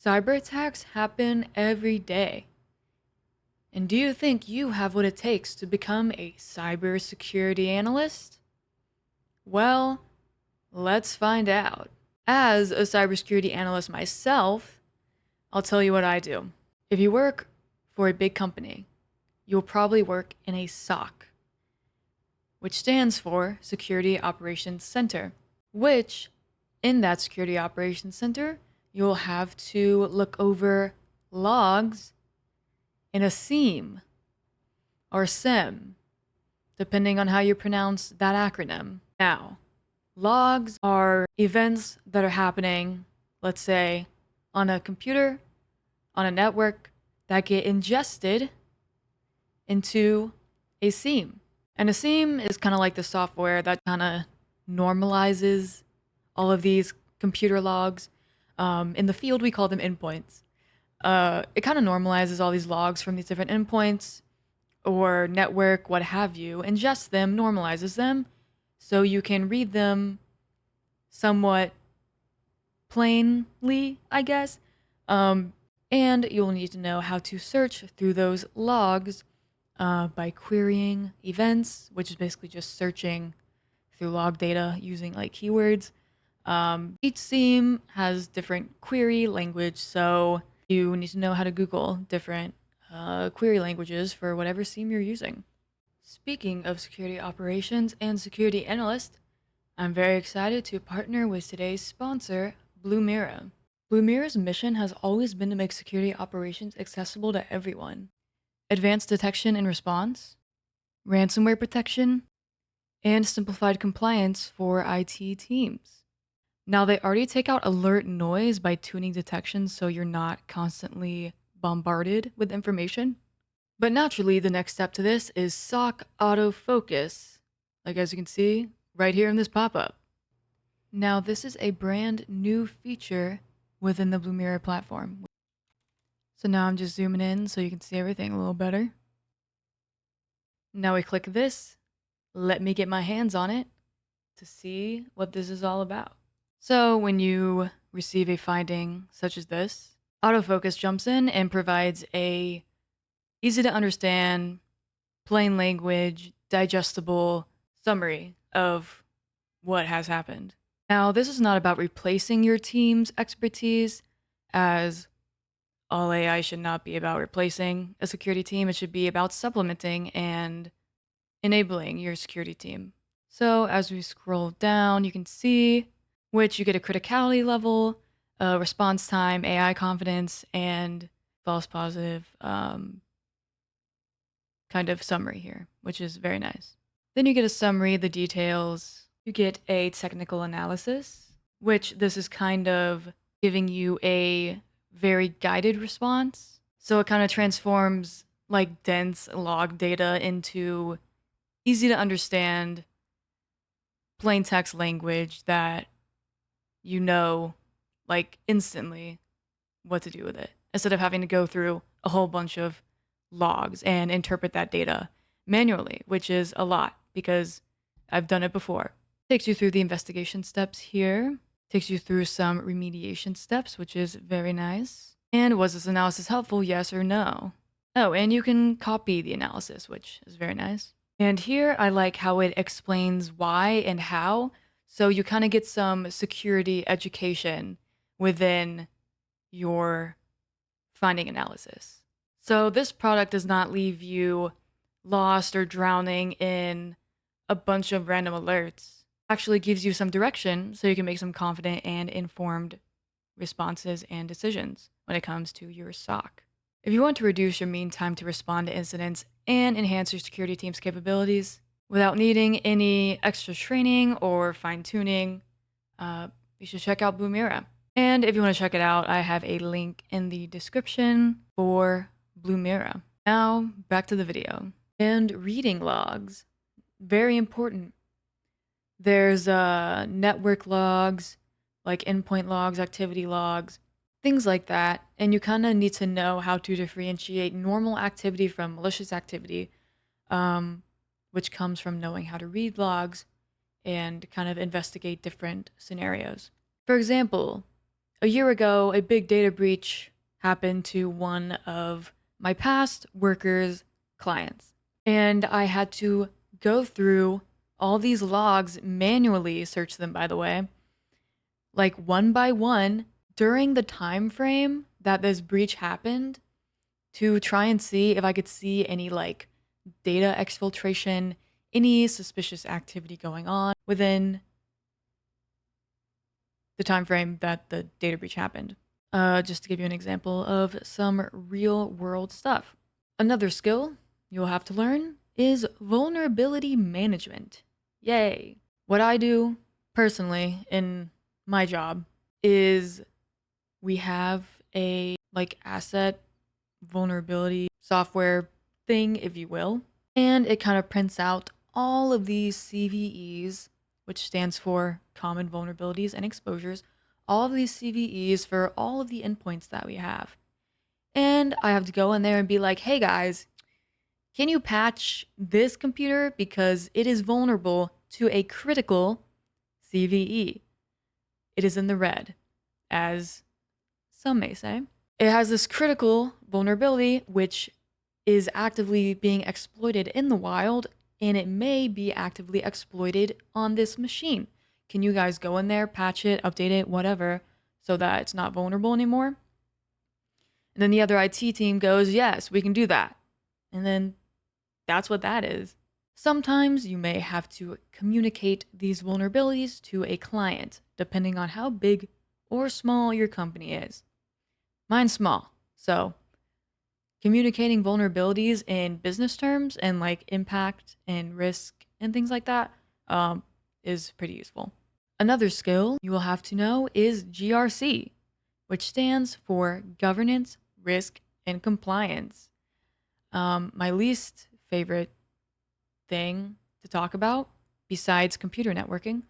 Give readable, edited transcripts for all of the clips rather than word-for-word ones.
Cyber attacks happen every day. And do you think you have what it takes to become a cybersecurity analyst? Well, let's find out. As a cybersecurity analyst myself, I'll tell you what I do. If you work for a big company, you'll probably work in a SOC, which stands for Security Operations Center, which in that Security Operations Center, you'll have to look over logs in a SIEM or SIM, depending on how you pronounce that acronym. Now, logs are events that are happening, let's say, on a computer, on a network, that get ingested into a SIEM. And a SIEM is kind of like the software that kind of normalizes all of these computer logs. In the field, we call them endpoints. It kind of normalizes all these logs from these different endpoints or network, what have you, ingests them, normalizes them, so you can read them somewhat plainly, I guess. And you'll need to know how to search through those logs by querying events, which is basically just searching through log data using like keywords. Each SIEM has different query language, so you need to know how to Google different query languages for whatever SIEM you're using. Speaking of security operations and security analyst, I'm very excited to partner with today's sponsor, Blue Mirror. Blue Mirror's mission has always been to make security operations accessible to everyone. Advanced detection and response, ransomware protection, and simplified compliance for IT teams. Now, they already take out alert noise by tuning detection so you're not constantly bombarded with information. But naturally, the next step to this is SOC autofocus, like as you can see right here in this pop-up. Now, this is a brand new feature within the Blue Mirror platform. So now I'm just zooming in so you can see everything a little better. Now we click this. Let me get my hands on it to see what this is all about. So when you receive a finding such as this, autofocus jumps in and provides a easy to understand, plain language, digestible summary of what has happened. Now, this is not about replacing your team's expertise, as all AI should not be about replacing a security team. It should be about supplementing and enabling your security team. So as we scroll down, you can see which you get a criticality level, response time, AI confidence, and false positive kind of summary here, which is very nice. Then you get a summary, the details. You get a technical analysis, which this is kind of giving you a very guided response. So it kind of transforms like dense log data into easy to understand plain text language that you know like instantly what to do with it, instead of having to go through a whole bunch of logs and interpret that data manually, which is a lot because I've done it before. Takes you through the investigation steps here, takes you through some remediation steps, which is very nice. And was this analysis helpful, yes or no? Oh, and you can copy the analysis, which is very nice. And here I like how it explains why and how, so you kind of get some security education within your finding analysis. So this product does not leave you lost or drowning in a bunch of random alerts. It actually gives you some direction so you can make some confident and informed responses and decisions when it comes to your SOC. If you want to reduce your mean time to respond to incidents and enhance your security team's capabilities without needing any extra training or fine-tuning, you should check out Blue Mirror. And if you want to check it out, I have a link in the description for Blue Mirror. Now, back to the video. And reading logs. Very important. There's network logs, like endpoint logs, activity logs, things like that. And you kind of need to know how to differentiate normal activity from malicious activity, which comes from knowing how to read logs and kind of investigate different scenarios. For example, A year ago, a big data breach happened to one of my past workers' clients. And I had to go through all these logs, manually search them, by the way, like one by one during the time frame that this breach happened, to try and see if I could see any like data exfiltration, any suspicious activity going on within the time frame that the data breach happened. Just to give you an example of some real world stuff. Another skill you'll have to learn is vulnerability management. Yay. What I do personally in my job is we have a like asset vulnerability software thing, if you will, and it kind of prints out all of these CVEs, which stands for common vulnerabilities and exposures, all of these CVEs for all of the endpoints that we have. And I have to go in there and be like, hey guys, can you patch this computer because it is vulnerable to a critical CVE? It is in the red, as some may say. It has this critical vulnerability which is actively being exploited in the wild, and it may be actively exploited on this machine. Can you guys go in there, patch it, update it, whatever, so that it's not vulnerable anymore? And then the other IT team goes, yes, we can do that. And then that's what that is. Sometimes you may have to communicate these vulnerabilities to a client, depending on how big or small your company is. Mine's small, so communicating vulnerabilities in business terms and like impact and risk and things like that is pretty useful. Another skill you will have to know is GRC, which stands for Governance, Risk, and Compliance. My least favorite thing to talk about, besides computer networking,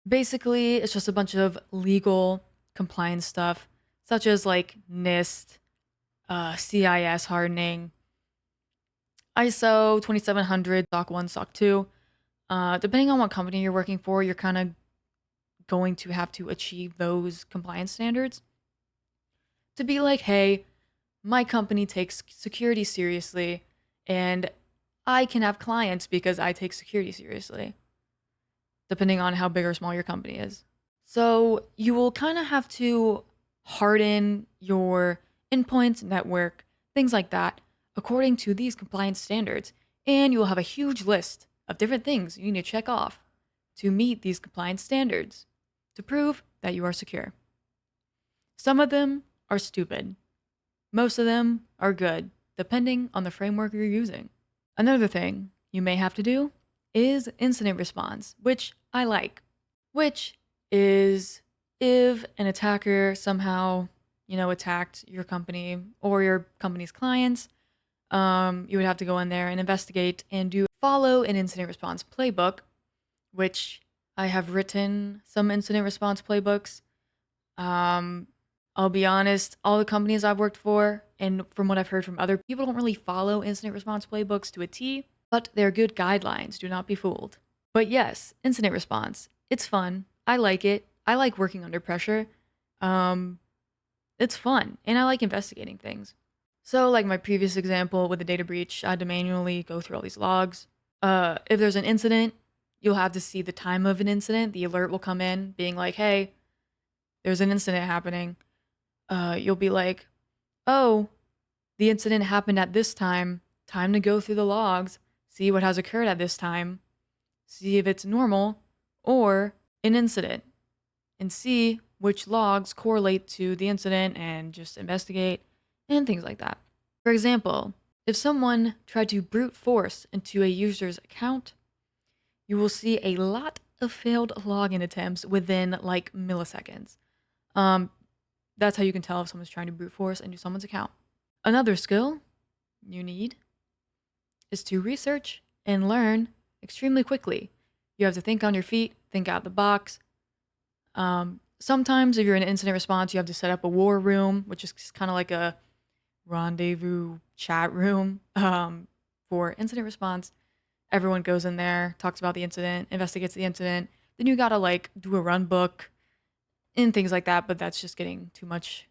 basically it's just a bunch of legal compliance stuff, such as like NIST, CIS hardening, ISO 2700, SOC 1, SOC 2. Depending on what company you're working for, you're kind of going to have to achieve those compliance standards to be like, hey, my company takes security seriously, and I can have clients because I take security seriously, depending on how big or small your company is. So you will kind of have to harden your endpoints, network, things like that, according to these compliance standards. And you will have a huge list of different things you need to check off to meet these compliance standards to prove that you are secure. Some of them are stupid. Most of them are good, depending on the framework you're using. Another thing you may have to do is incident response, which I like, which is if an attacker somehow, attacked your company or your company's clients, you would have to go in there and investigate and follow an incident response playbook, which I have written some incident response playbooks. I'll be honest, all the companies I've worked for, and from what I've heard from other people, don't really follow incident response playbooks to a T, but they're good guidelines. Do not be fooled. But yes, incident response. It's fun. I like it. I like working under pressure. It's fun, and I like investigating things. So, like my previous example with the data breach, I had to manually go through all these logs. If there's an incident, you'll have to see the time of an incident. The alert will come in being like, hey, there's an incident happening. You'll be like, oh, the incident happened at this time. Time to go through the logs, see what has occurred at this time, see if it's normal or an incident, and see which logs correlate to the incident and just investigate and things like that. For example, if someone tried to brute force into a user's account, you will see a lot of failed login attempts within like milliseconds. That's how you can tell if someone's trying to brute force into someone's account. Another skill you need is to research and learn extremely quickly. You have to think on your feet, think out the box. Sometimes if you're in an incident response, you have to set up a war room, which is kind of like a rendezvous chat room for incident response. Everyone goes in there, talks about the incident, investigates the incident. Then you gotta like do a run book, and things like that, but that's just getting too much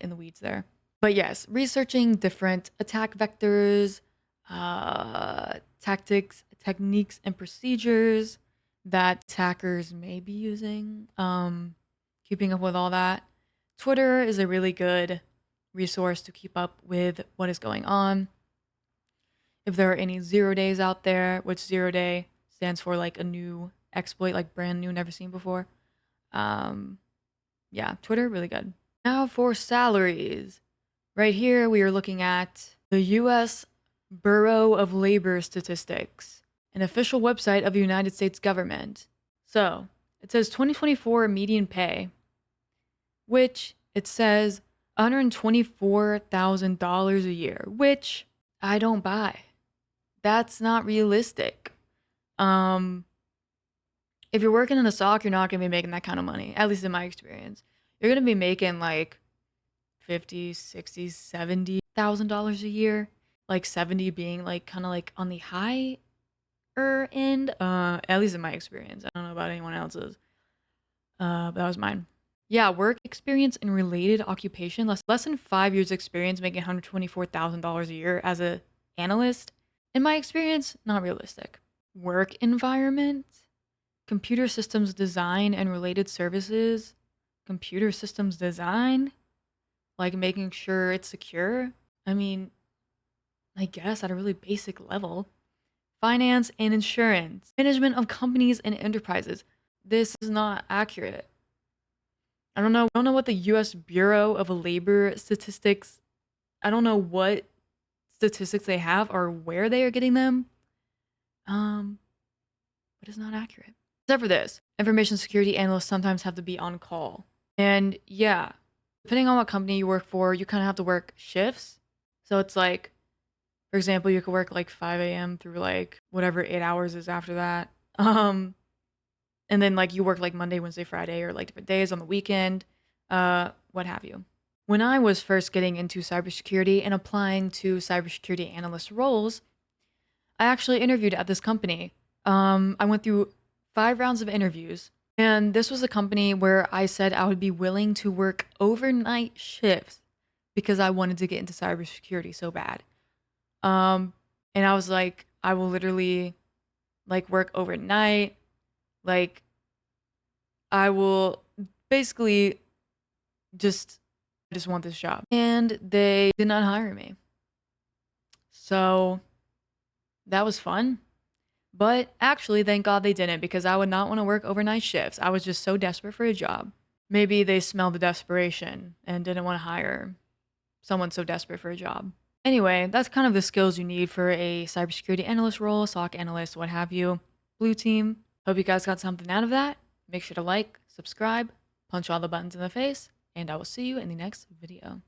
in the weeds there. But yes, researching different attack vectors, tactics, techniques, and procedures that attackers may be using, keeping up with all that. Twitter is a really good resource to keep up with what is going on. If there are any 0 days out there, which 0 day stands for like a new exploit, like brand new, never seen before. Yeah, Twitter, really good. Now for salaries. Right here, we are looking at the U.S. Bureau of Labor Statistics, an official website of the United States government. So it says 2024 median pay, which it says $124,000 a year, which I don't buy. That's not realistic. If you're working in a SOC, you're not going to be making that kind of money, at least in my experience. You're going to be making like 50, 60, $70,000 a year, like 70 being like kind of like on the higher end, at least in my experience. I don't know about anyone else's. But that was mine. Yeah, work experience in related occupation, less than 5 years experience making $124,000 a year as a analyst. In my experience, not realistic. Work environment, computer systems design and related services, computer systems design, like making sure it's secure. I mean, I guess at a really basic level. Finance and insurance, management of companies and enterprises. This is not accurate. I don't know what the US Bureau of Labor Statistics, I don't know what statistics they have or where they are getting them. But it's not accurate. Except for this, information security analysts sometimes have to be on call. And yeah, depending on what company you work for, you kind of have to work shifts. So it's like, for example, you could work like 5 a.m. through like whatever 8 hours is after that. And then like you work like Monday, Wednesday, Friday, or like different days on the weekend, what have you. When I was first getting into cybersecurity and applying to cybersecurity analyst roles, I actually interviewed at this company. I went through 5 rounds of interviews, and this was a company where I said I would be willing to work overnight shifts because I wanted to get into cybersecurity so bad. And I was like, I will literally like work overnight. Like, I will basically just want this job. And they did not hire me. So that was fun. But actually, thank God they didn't, because I would not want to work overnight shifts. I was just so desperate for a job. Maybe they smelled the desperation and didn't want to hire someone so desperate for a job. Anyway, that's kind of the skills you need for a cybersecurity analyst role, SOC analyst, what have you. Blue team. Hope you guys got something out of that. Make sure to like, subscribe, punch all the buttons in the face, and I will see you in the next video.